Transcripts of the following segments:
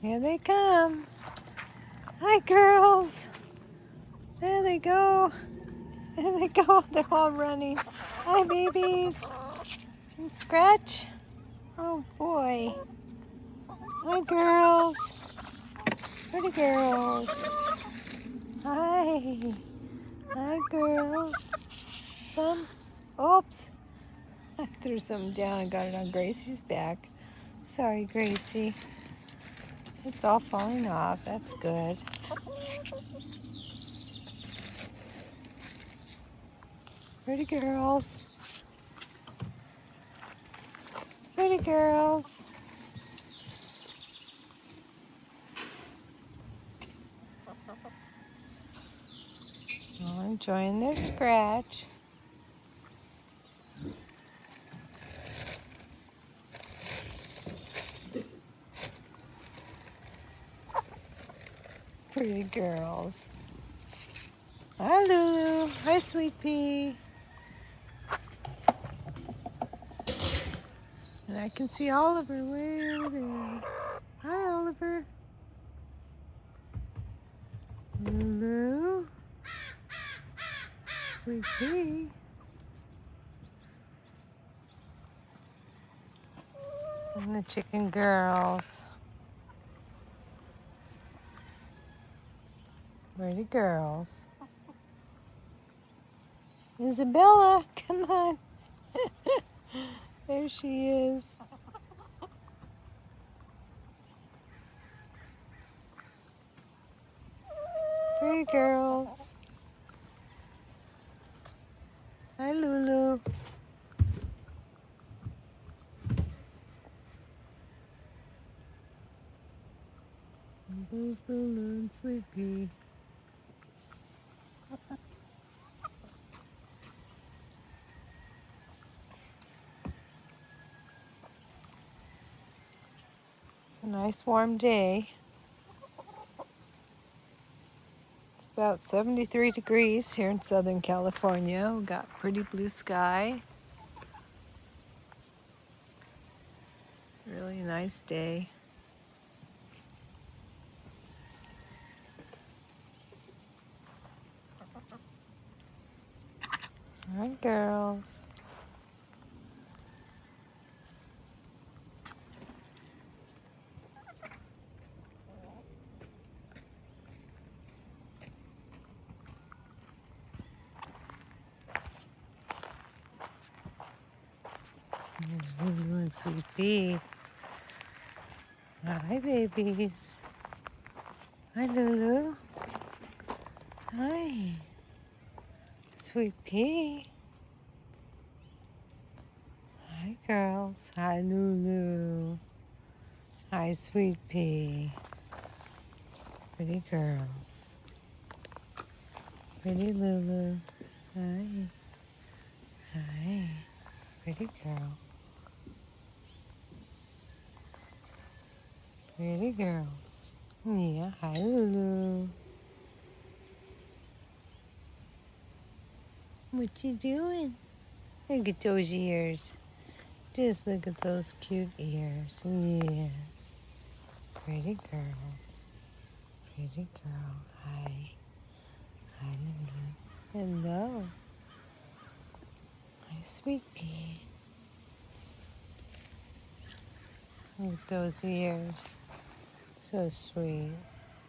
Here they come. Hi, girls. There they go. There they go. They're all running. Hi, babies. And Scratch. Oh, boy. Hi, girls. Pretty girls. Hi. Hi, girls. Some. Oops. I threw something down and got it on Gracie's back. Sorry, Gracie. It's all falling off. That's good. Pretty girls. Pretty girls. Oh, enjoying their scratch. Pretty girls. Hi, Lulu. Hi, Sweet Pea. And I can see Oliver way over there. Hi, Oliver. Lulu. Sweet Pea. And the chicken girls. Pretty girls. Isabella, come on. There she is. Pretty girls. Hi, Lulu. There's Lulu and Sweet Pea. It's a nice warm day. It's about 73 degrees here in Southern California. We've got pretty blue sky. Really nice day. All right, girls. There's Lulu and Sweet Pea. Hi, babies. Hi, Lulu. Hi, Sweet Pea. Hi, girls. Hi, Lulu. Hi, Sweet Pea. Pretty girls. Pretty Lulu. Hi. Hi. Pretty girl. Pretty girls. Yeah, hi, Lulu. What you doing? Look at those ears. Just look at those cute ears. Yes. Pretty girls. Pretty girl. Hi. Hi, Lulu. Hello. Hi, Sweet Pea. Look at those ears. So sweet.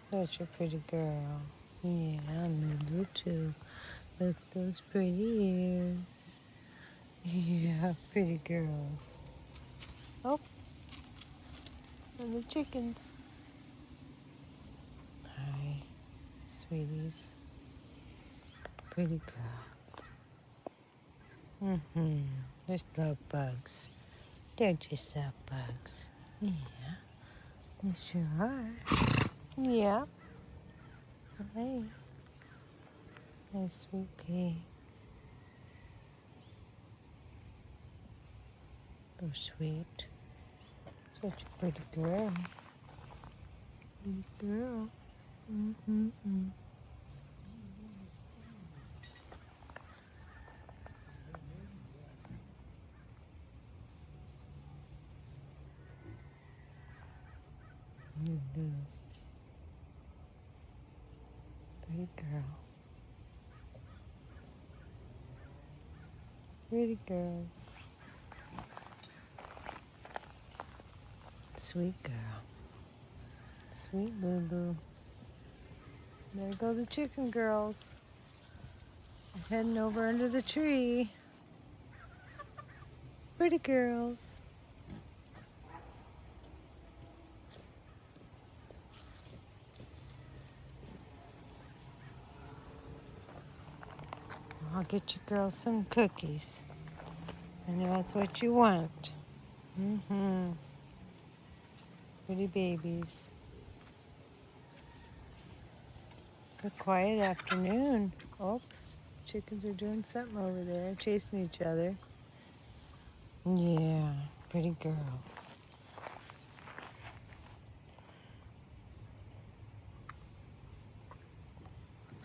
Such a pretty girl. Yeah, Lulu too. Look at those pretty ears. Yeah, pretty girls. Oh, and the chickens. Hi, sweeties. Pretty girls. Mm-hmm. There's love bugs. They're just love bugs. Yeah, they sure are. Yeah. Hi. Hi, Sweet Pea. So sweet. Such a pretty girl. Pretty girl. Mm-hmm. Lulu. Pretty girl. Pretty girls. Sweet girl. Sweet Lulu. There go the chicken girls. Heading over under the tree. Pretty girls. I'll get you girls some cookies. I know that's what you want. Mm-hmm. Pretty babies. A quiet afternoon. Oops. Chickens are doing something over there, chasing each other. Yeah, pretty girls.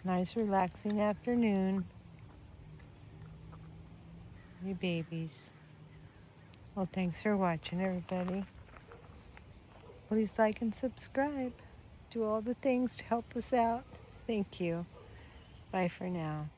Nice relaxing afternoon. You babies. Well, thanks for watching, everybody. Please like and subscribe. Do all the things to help us out. Thank you. Bye for now.